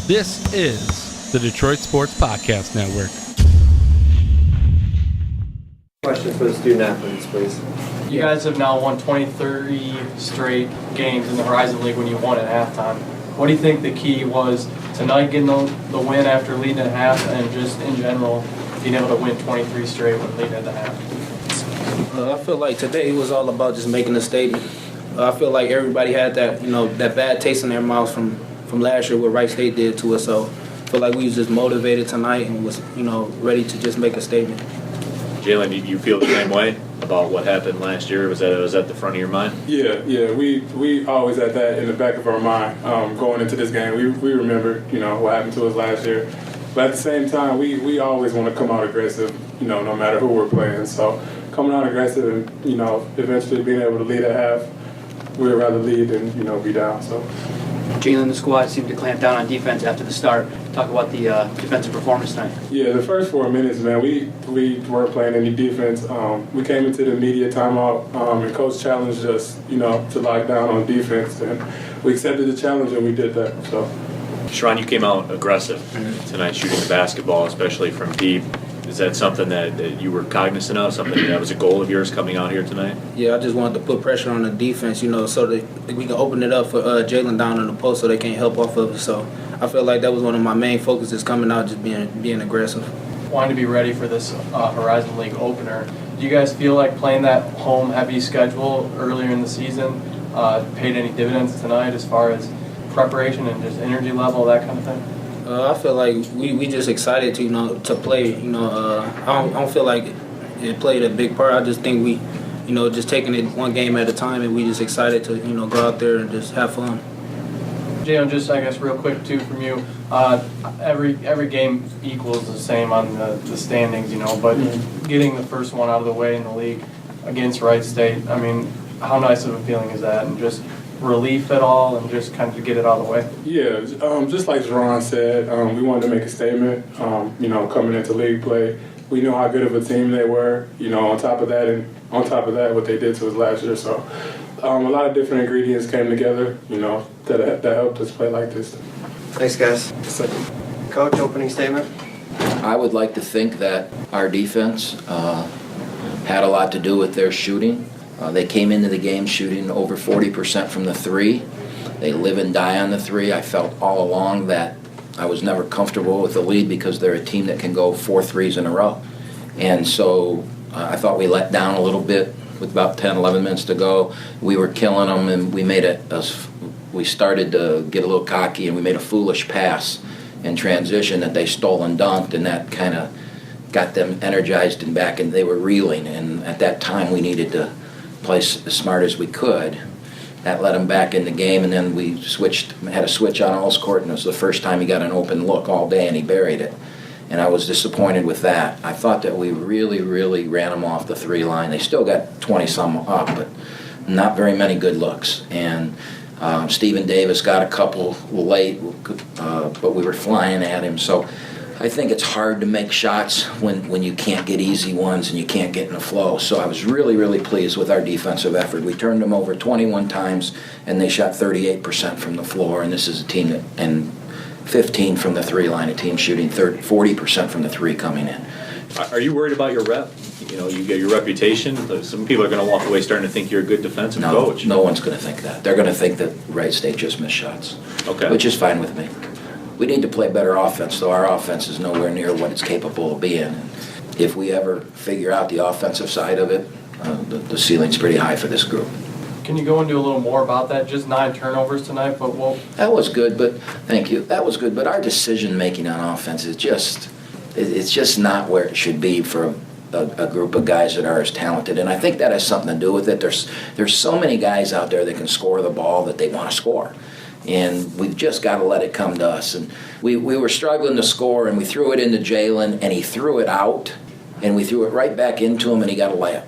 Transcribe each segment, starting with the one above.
This is the Detroit Sports Podcast Network. Question for the student athletes, please. You guys have now won 23 straight games in the Horizon League when you won at halftime. What do you think the key was tonight, getting the win after leading at half, and just in general being able to win 23 straight when leading at the half? I feel like today was all about just making a statement. I feel like everybody had that, that bad taste in their mouths from last year what Wright State did to us. So I feel like we was just motivated tonight and was, ready to just make a statement. Jalen, you feel the same way about what happened last year? Was that the front of your mind? Yeah. We always had that in the back of our mind going into this game. We remember, what happened to us last year. But at the same time, we always want to come out aggressive, no matter who we're playing. So coming out aggressive and, eventually being able to lead at half, we'd rather lead than, be down. So. Jalen, the squad seemed to clamp down on defense after the start. Talk about the defensive performance tonight. Yeah, the first 4 minutes, man, we weren't playing any defense. We came into the media timeout, and Coach challenged us, to lock down on defense. And we accepted the challenge, and we did that. So, Sherron, you came out aggressive tonight, shooting the basketball, especially from deep. Is that something that you were cognizant of, something that was a goal of yours coming out here tonight? Yeah, I just wanted to put pressure on the defense, so that we can open it up for Jalen down in the post so they can't help off of it. So I feel like that was one of my main focuses coming out, just being aggressive. Wanting to be ready for this Horizon League opener. Do you guys feel like playing that home-heavy schedule earlier in the season paid any dividends tonight as far as preparation and just energy level, that kind of thing? I feel like we just excited to play. I don't feel like it played a big part. I just think we, just taking it one game at a time, and we just excited to go out there and just have fun. Jalen, just I guess real quick too from you. Every game equals the same on the standings, but getting the first one out of the way in the league against Wright State, I mean, how nice of a feeling is that? And just relief at all and just kind of get it out of the way? Yeah, just like Sherron said, we wanted to make a statement, coming into league play. We know how good of a team they were, on top of that, what they did to us last year. So a lot of different ingredients came together, that helped us play like this. Thanks, guys. Coach, opening statement? I would like to think that our defense had a lot to do with their shooting. They came into the game shooting over 40% from the three. They live and die on the three. I felt all along that I was never comfortable with the lead because they're a team that can go 4 threes in a row. And so I thought we let down a little bit with about 10, 11 minutes to go. We were killing them, and we started to get a little cocky, and we made a foolish pass in transition that they stole and dunked, and that kind of got them energized and back, and they were reeling. And at that time, we needed to play as smart as we could. That let him back in the game, and then we had a switch on All's court, and it was the first time he got an open look all day, and he buried it. And I was disappointed with that. I thought that we really, really ran them off the 3 line. They still got 20-some up, but not very many good looks. And Stephen Davis got a couple late, but we were flying at him. So I think it's hard to make shots when you can't get easy ones and you can't get in the flow. So I was really, really pleased with our defensive effort. We turned them over 21 times, and they shot 38% from the floor. And this is a team that, and 15 from the 3 line, a team shooting 40% from the 3 coming in. Are you worried about your rep? You get your reputation. Some people are going to walk away starting to think you're a good defensive coach. No one's going to think that. They're going to think that Wright State just missed shots, okay, which is fine with me. We need to play better offense, though our offense is nowhere near what it's capable of being. And if we ever figure out the offensive side of it, the ceiling's pretty high for this group. Can you go into a little more about that? Just 9 turnovers tonight, but That was good, but thank you. That was good, but our decision-making on offense is it's just not where it should be for a group of guys that are as talented, and I think that has something to do with it. There's so many guys out there that can score the ball that they want to score. And we've just got to let it come to us. And we were struggling to score, and we threw it into Jalen, and he threw it out, and we threw it right back into him, and he got a layup.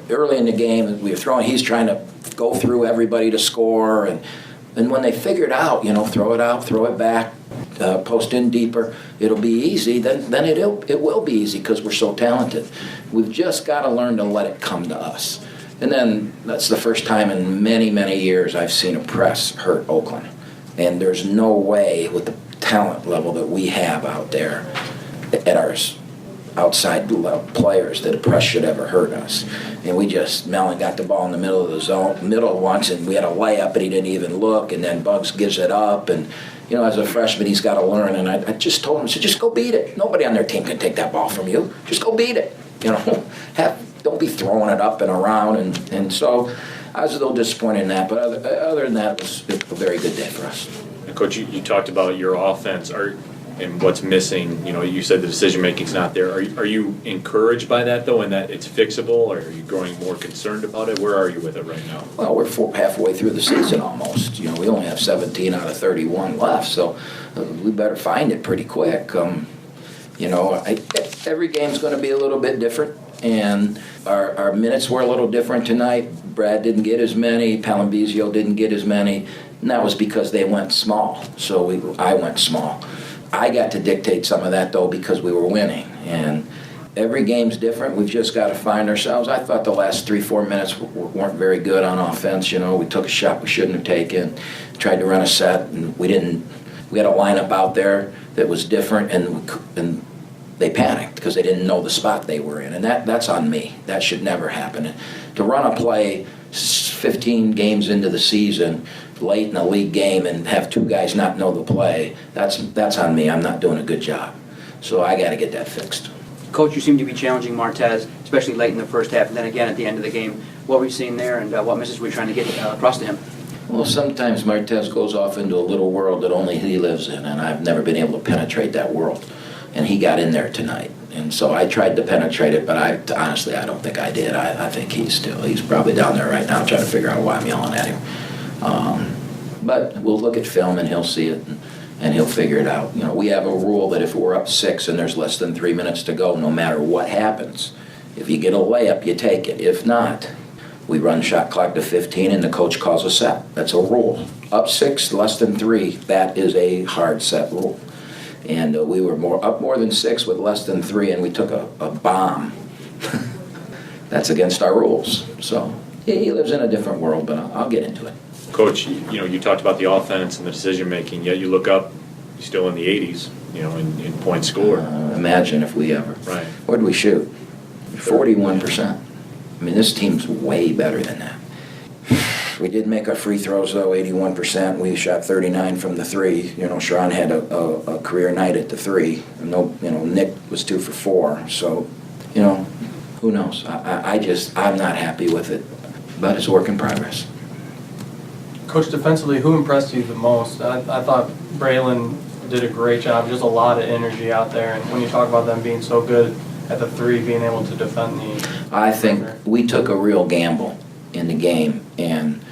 Early in the game, we were throwing. He's trying to go through everybody to score, and when they figured out, throw it out, throw it back, post in deeper, it'll be easy. Then it will be easy because we're so talented. We've just got to learn to let it come to us. And then that's the first time in many, many years I've seen a press hurt Oakland. And there's no way with the talent level that we have out there at our outside players that a press should ever hurt us. And Mellon got the ball in the middle of the zone, middle once, and we had a layup, and he didn't even look, and then Bugs gives it up, and as a freshman, he's got to learn, and I just told him, I said, just go beat it. Nobody on their team can take that ball from you. Just go beat it. Don't be throwing it up and around, and so I was a little disappointed in that, but other than that, it was a very good day for us. And Coach, you talked about your offense and what's missing. You said the decision making's not there. Are you encouraged by that though, and that it's fixable, or are you growing more concerned about it? Where are you with it right now? Well, we're halfway through the season almost. We only have 17 out of 31 left, so we better find it pretty quick. Every game's going to be a little bit different, and our minutes were a little different tonight. Brad didn't get as many, Palambizio didn't get as many, and that was because they went small, so I went small. I got to dictate some of that, though, because we were winning, and every game's different. We've just got to find ourselves. I thought the last 3-4 minutes weren't very good on offense. We took a shot we shouldn't have taken, tried to run a set, and we didn't. We had a lineup out there that was different, and they panicked because they didn't know the spot they were in, and that's on me. That should never happen. And to run a play 15 games into the season, late in a league game, and have two guys not know the play, that's on me. I'm not doing a good job. So I got to get that fixed. Coach, you seem to be challenging Martez, especially late in the first half, and then again at the end of the game. What were you seeing there, and what message were you trying to get across to him? Well, sometimes Martez goes off into a little world that only he lives in, and I've never been able to penetrate that world. And he got in there tonight. And so I tried to penetrate it, but honestly, I don't think I did. I think he's probably down there right now trying to figure out why I'm yelling at him. But we'll look at film and he'll see it and he'll figure it out. We have a rule that if we're up 6 and there's less than 3 minutes to go, no matter what happens, if you get a layup, you take it. If not, we run shot clock to 15 and the coach calls a set. That's a rule. Up 6, less than 3, that is a hard set rule. And we were up more than 6 with less than 3, and we took a bomb. That's against our rules. So he lives in a different world, but I'll get into it. Coach, you talked about the offense and the decision making. Yet you look up, you're still in the 80s. In points scored. Imagine if we ever. Right. What did we shoot? 41%. I mean, this team's way better than that. We did make our free throws, though, 81%. We shot 39 from the 3. Sherron had a career night at the 3. Nick was 2 for 4. So, who knows? I'm not happy with it, but it's a work in progress. Coach, defensively, who impressed you the most? I thought Braylon did a great job, just a lot of energy out there. And when you talk about them being so good at the 3, being able to defend the... I think we took a real gamble in the game, and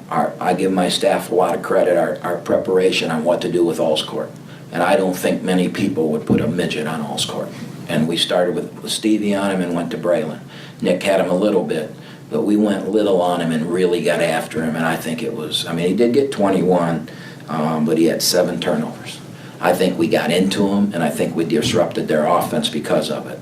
I give my staff a lot of credit, our preparation on what to do with All's Court. And I don't think many people would put a midget on All's Court. And we started with Stevie on him and went to Braylon. Nick had him a little bit, but we went little on him and really got after him, and I think he did get 21, but he had 7 turnovers. I think we got into him, and I think we disrupted their offense because of it.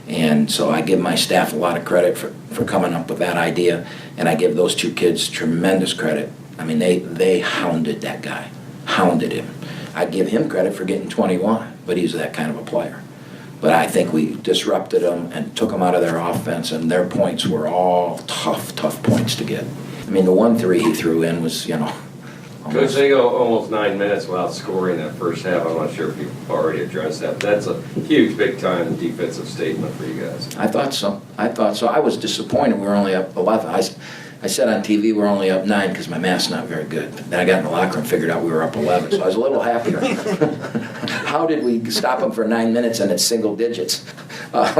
And so I give my staff a lot of credit for coming up with that idea, and I give those 2 kids tremendous credit. I mean, they hounded that guy, hounded him. I give him credit for getting 21, but he's that kind of a player. But I think we disrupted them and took them out of their offense, and their points were all tough points to get. I mean, the 1-3 he threw in was, Coach, they go almost 9 minutes without scoring that first half. I'm not sure if you've already addressed that, but that's a huge, big-time defensive statement for you guys. I thought so. I was disappointed. We were only up 11. I said on TV we're only up 9 because my math's not very good. Then I got in the locker room and figured out we were up 11, so I was a little happier. How did we stop them for 9 minutes and it's single digits? I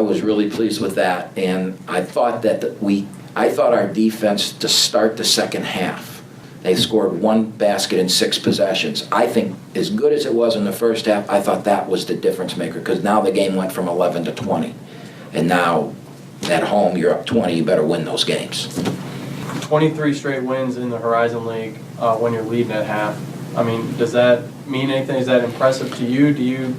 was really pleased with that, and I thought our defense to start the second half, they scored 1 basket in 6 possessions. I think as good as it was in the first half, I thought that was the difference maker, because now the game went from 11 to 20, and now at home you're up 20, you better win those games. 23 straight wins in the Horizon League when you're leading at half. I mean, does that mean anything? Is that impressive to you? Do you,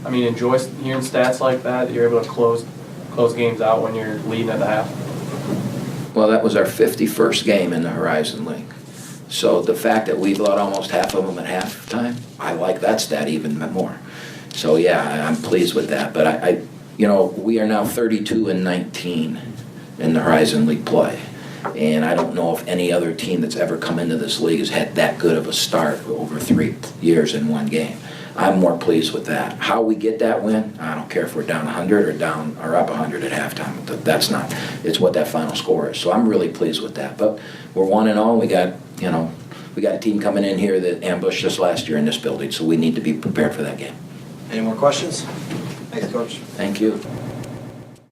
enjoy hearing stats like that you're able to close games out when you're leading at the half? Well, that was our 51st game in the Horizon League. So the fact that we let almost half of them at halftime, I like that stat even more. So yeah, I'm pleased with that. But I we are now 32-19 in the Horizon League play. And I don't know if any other team that's ever come into this league has had that good of a start over 3 years in one game. I'm more pleased with that. How we get that win, I don't care if we're down 100 or up 100 at halftime. That's not. It's what that final score is. So I'm really pleased with that. But we're 1-0. We got a team coming in here that ambushed us last year in this building, so we need to be prepared for that game. Any more questions? Thanks, Coach. Thank you.